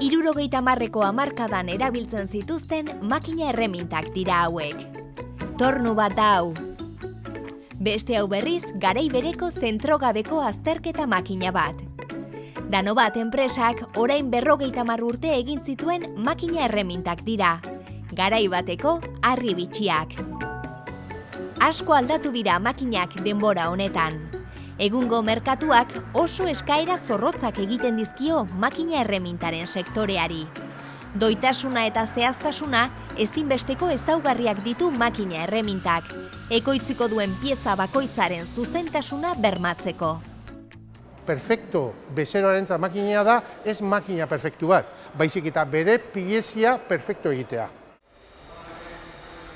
70ko hamarkadan erabiltzen zituzten makina erremintak dira hauek. Tornu bat da hau. Beste hau berriz, garai bereko zentrogabeko azterketa makina bat. Danobat enpresak orain 50 urte egin zituen makina erremintak dira. Garai bateko harri bitxiak. Asko aldatu dira makinak denbora honetan. Egungo merkatuak oso eskaera zorrotzak egiten dizkio makina erremintaren sektoreari. Doitasuna eta zehaztasuna ezinbesteko ezaugarriak ditu makina erremintak, ekoitziko duen pieza bakoitzaren zuzentasuna bermatzeko. Perfekto bezeroarentzat makina da, ez makina perfektu bat, baizik eta bere piezia perfektu egitea.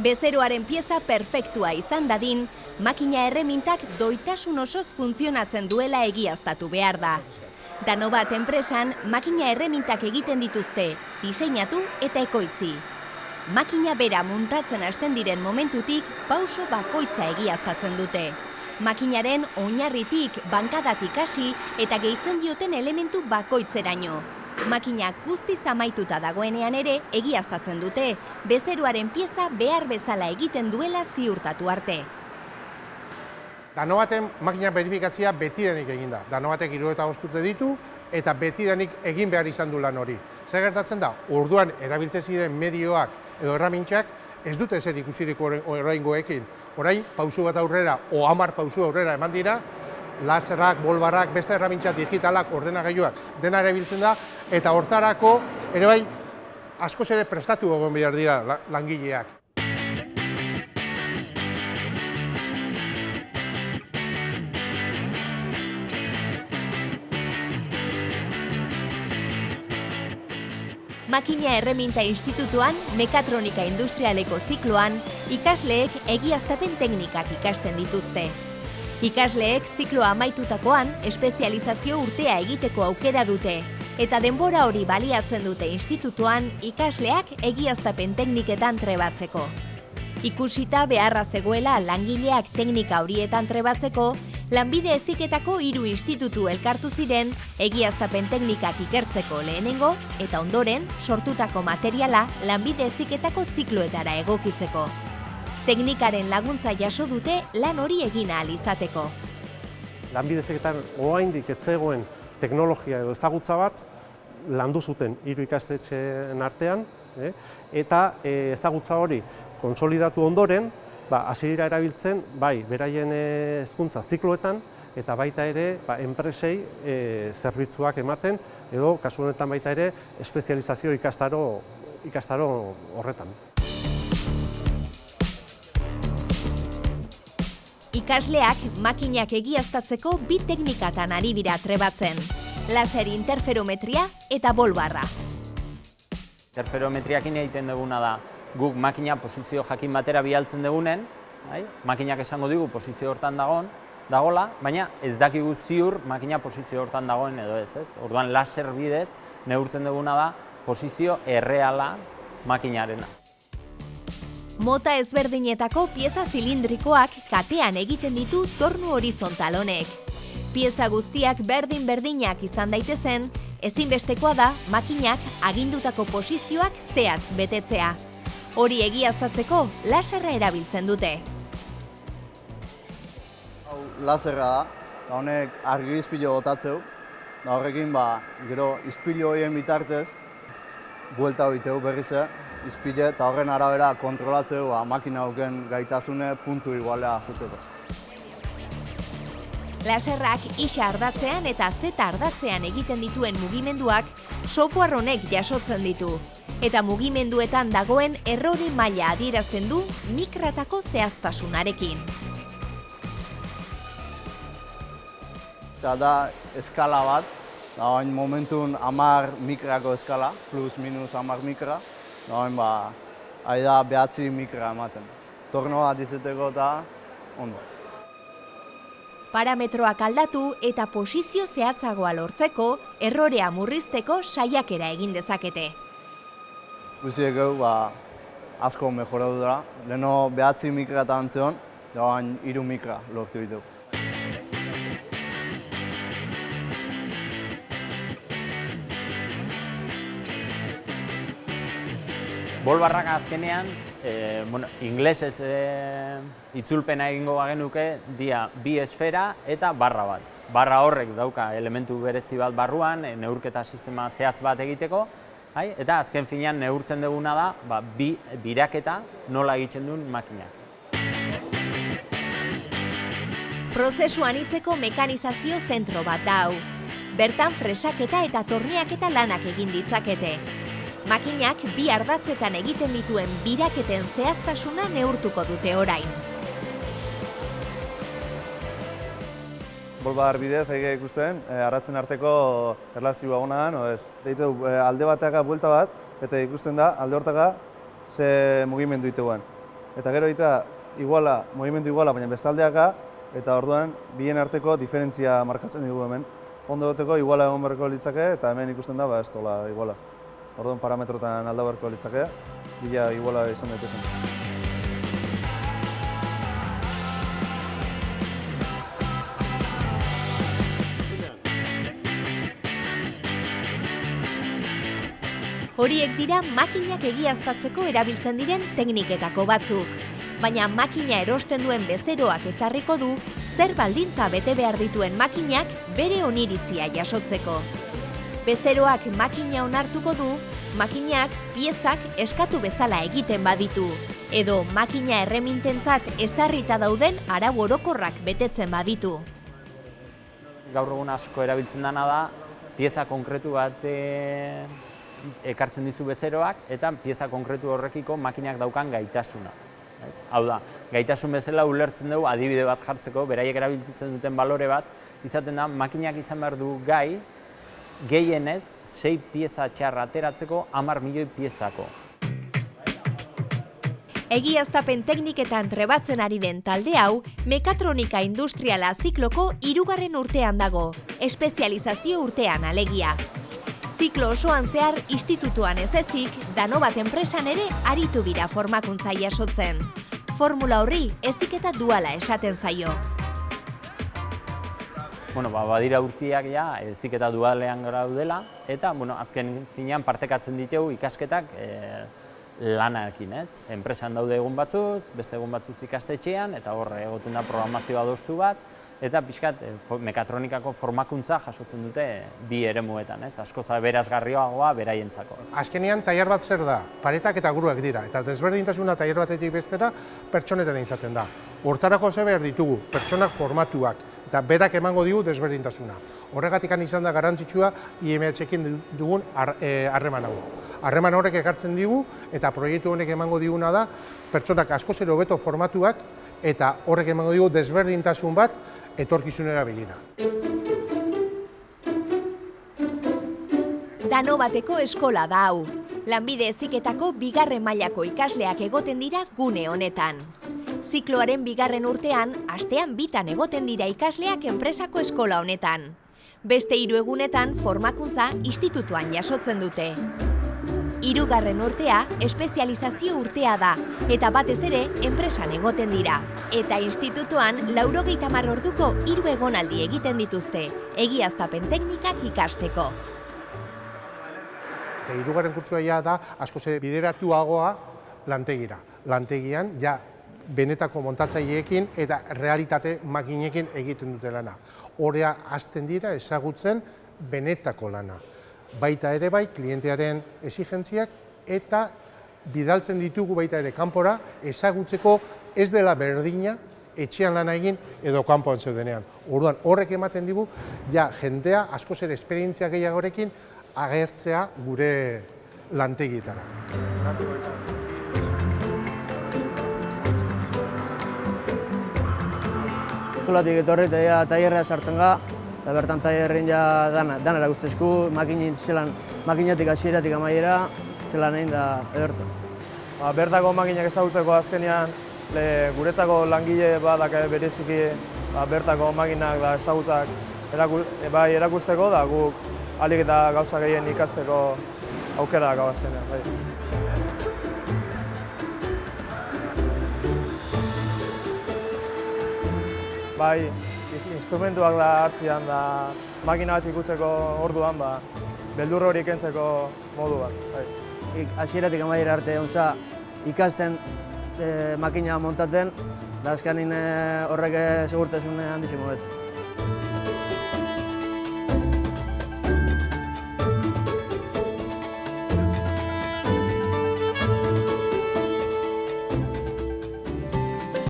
Bezeroaren pieza perfektua izan dadin, makina erremintak doitasun osoz funtzionatzen duela egiaztatu behar da. Danobat enpresan makina erremintak egiten dituzte, diseinatu eta ekoitzi. Makina bera muntatzen hasten diren momentutik pauso bakoitza egiaztatzen dute. Makinaren oinarritik, bankadatik hasi eta gehitzen dioten elementu bakoitzeraino. Makinak guztiz amaituta dagoenean ere egiaztatzen dute, bezeroaren pieza behar bezala egiten duela ziurtatu arte. Danobaten makina berifikatzia betidanik egin da. Danobatek 75 urte ditu eta betidanik egin behar izan du lan hori. Zer gertatzen da, orduan erabiltzen ziren medioak edo erramintzak ez dute ezer ikusirik oraingoekin. Orain, pausu bat aurrera, o 10 pausu aurrera eman dira, laserrak, bolbarrak, beste erramintza digitalak, ordenagailuak, dena erabiltzen da, eta hortarako, ere bai, askoz ere prestatu egon behar dira langileak. Makina Erreminta Institutuan, mekatronika industrialeko zikloan, ikasleek egiaztapen teknikak ikasten dituzte. Ikasleek zikloa amaitutakoan espezializazio urtea egiteko aukera dute, eta denbora hori baliatzen dute institutuan ikasleak egiaztapen tekniketan trebatzeko. Ikusita beharra zegoela langileak teknika horietan trebatzeko, Lanbide Heziketako 3 institutu elkartu ziren egiaztapen teknikak ikertzeko lehenengo eta ondoren sortutako materiala Lanbide Heziketako zikloetara egokitzeko. Teknikaren laguntza jaso dute lan hori egin ahal izateko. Lanbide Heziketan oraindik ez zegoen teknologia edo ezagutza bat landu zuten 3 ikastetxeen artean, eta ezagutza hori kontsolidatu ondoren, hasi dira erabiltzen, bai, beraien hezkuntza zikloetan, eta baita ere, enpresei zerbitzuak ematen, edo, kasu honetan baita ere, espezializazio ikastaro horretan. Ikasleak makinak egiaztatzeko 2 teknikatan ari dira trebatzen. Laser interferometria eta bolbarra. Interferometriakin egiten duguna da, guk makina posizio jakin batera bialtzen dugunen, makinak esango digu posizio hortan dagoela, baina ez dakigu ziur makina posizio hortan dagoen edo ez. Orduan laser bidez neurtzen duguna da posizio erreala makinarena. Mota ezberdinetako pieza zilindrikoak katean egiten ditu tornu horizontal honek. Pieza guztiak berdin-berdinak izan daitezen, ezinbestekoa da makinak agindutako posizioak zehatz betetzea. Hori egiaztatzeko laserra erabiltzen dute. Laserra da, honek argi izpilo botatzeu, da horrekin gero izpilo horien bitartez buelta horiteu berrize, izpile eta horren arabera kontrolatzeu makina hauken gaitasune puntu igualea juteko. Laserrak isa ardatzean eta zeta ardatzean egiten dituen mugimenduak software honek jasotzen ditu, eta mugimenduetan dagoen errore maila adierazten du mikratako zehaztasunarekin. Da eskala bat, da momentun 10 mikrako eskala, plus minus 10 mikra, da ari da 9 mikra ematen. Torno bat izeteko eta ondo. Parametroak aldatu eta posizio zehatzagoa lortzeko, errorea murrizteko saiakera egin dezakete. Guziek asko mejoratu dira. Leheno 9 mikra eta antzeon, da 3 mikra lortu ditu. Bolbarrak azkenean, inglesez itzulpena egingo bagenuke, dia bi esfera eta barra bat. Barra horrek dauka elementu berezi bat barruan, neurketa sistema zehatz bat egiteko, eta azken finean neurtzen duguna da bi biraketa nola egiten duen makinak. Prozesu anitzeko mekanizazio zentro bat da hau. Bertan fresaketa eta torneaketa lanak egin ditzakete. Makinak bi ardatzetan egiten dituen biraketen zehaztasuna neurtuko dute orain. Bolbar bidez, aige ikusten, arratzen arteko erlazioa ona da, ez? Deitu, alde bateaka buelta bat, eta ikusten da, alde hortaka ze mugimendu dituen. Eta gero eta mugimendu iguala, baina bestaldeaka, eta orduan, bien arteko diferentzia markatzen dugu hemen. Ondo duteko iguala egon beharko litzake, eta hemen ikusten da, ez tola iguala. Orduan parametrotan alda beharko litzake, bila iguala izan daitezen. Horiek dira makinak egiaztatzeko erabiltzen diren tekniketako batzuk. Baina makina erosten duen bezeroak ezarriko du, zer baldintza bete behar dituen makinak bere oniritzia jasotzeko. Bezeroak makina onartuko du, makinak piezak eskatu bezala egiten baditu, edo makina erremintentzat ezarrita dauden arau orokorrak betetzen baditu. Gaur egun asko erabiltzen dena da, pieza konkretu bat ekartzen dizu bezeroak, eta pieza konkretu horrekiko makinak daukan gaitasuna. Hau da, gaitasun bezala ulertzen dugu adibide bat jartzeko, beraiek erabiltzen duten balore bat, izaten da, makinak izan behar du gai, gehienez 6 pieza txarra ateratzeko 10 milioi piezako. Egiaztapen tekniketan trebatzen ari den talde hau, mekatronika industriala zikloko 3. urtean dago, espezializazio urtean alegia. Ziklo osoan zehar institutuan ez ezik, Danobat enpresan ere aritu dira formakuntza jasotzen. Formula horri heziketa duala esaten zaio. Badira urteak heziketa dualean gaudela, eta azken finean partekatzen ditugu ikasketak lanarekin, ez? Enpresan daude egun batzuz, beste egun batzuz ikastetxean, eta hor egoten da programazio adostu bat, eta pixkat mekatronikako formakuntza jasotzen dute bi eremuetan, ez? Askoz berazgarriagoa beraientzako. Azkenean tailer bat zer da, paretak eta guruak dira, eta desberdintasuna tailer batetik bestera pertsonetan izaten da. Hortarako ze behar ditugu, pertsonak formatuak, eta berak emango digu desberdintasuna. Horregatik izan da garrantzitsua IMH-ekin dugun harreman hau. Harreman horrek ekartzen digu, eta proiektu honek emango diguna da, pertsonak askoz ere hobeto formatuak, eta horrek emango digu desberdintasun bat etorkizunera begira. Danobateko eskola da hau. Lanbide heziketako 2. mailako ikasleak egoten dira gune honetan. Zikloaren 2. urtean, astean 2 egoten dira ikasleak enpresako eskola honetan. Beste 3 egunetan formakuntza institutuan jasotzen dute. 3. urtea espezializazio urtea da, eta batez ere enpresan egoten dira. Eta institutuan 90 orduko 3 egonaldi egiten dituzte, egiaztapen teknikak ikasteko. Eta 3. kurtsua da askoz bideratuagoa lantegira. Lantegian benetako montatzaileekin eta realitate makinekin egiten dute lana. Horea hasten dira ezagutzen benetako lana. Baita ere bai, klientearen exigentziak eta bidaltzen ditugu baita ere kanpora ezagutzeko ez dela berdina etxean lana egin edo kanpoan zeudenean. Orduan horrek ematen digu jendea askoz ere esperientzia gehiagorekin agertzea gure lantegietara. Eskolatik etorri eta tailerra sartzen ga, eta bertan tailerren dan erakustezku, makinatik hasieratik amaiera, zelan egin da edertu. Bertako makinak ezagutzeko azkenean, guretzako langile badak bereziki bertako makinak da ezagutzak erakusteko, da guk ahalik eta gauza gehien ikasteko aukera dago azkenean. Bai, instrumentuak da hartzean da makina bat ikutzeko orduan, beldur hori kentzeko modu bat. hasieratik amaiera arte onza ikasten makina montaten, da azkenin horrek segurtasun handizimo bet.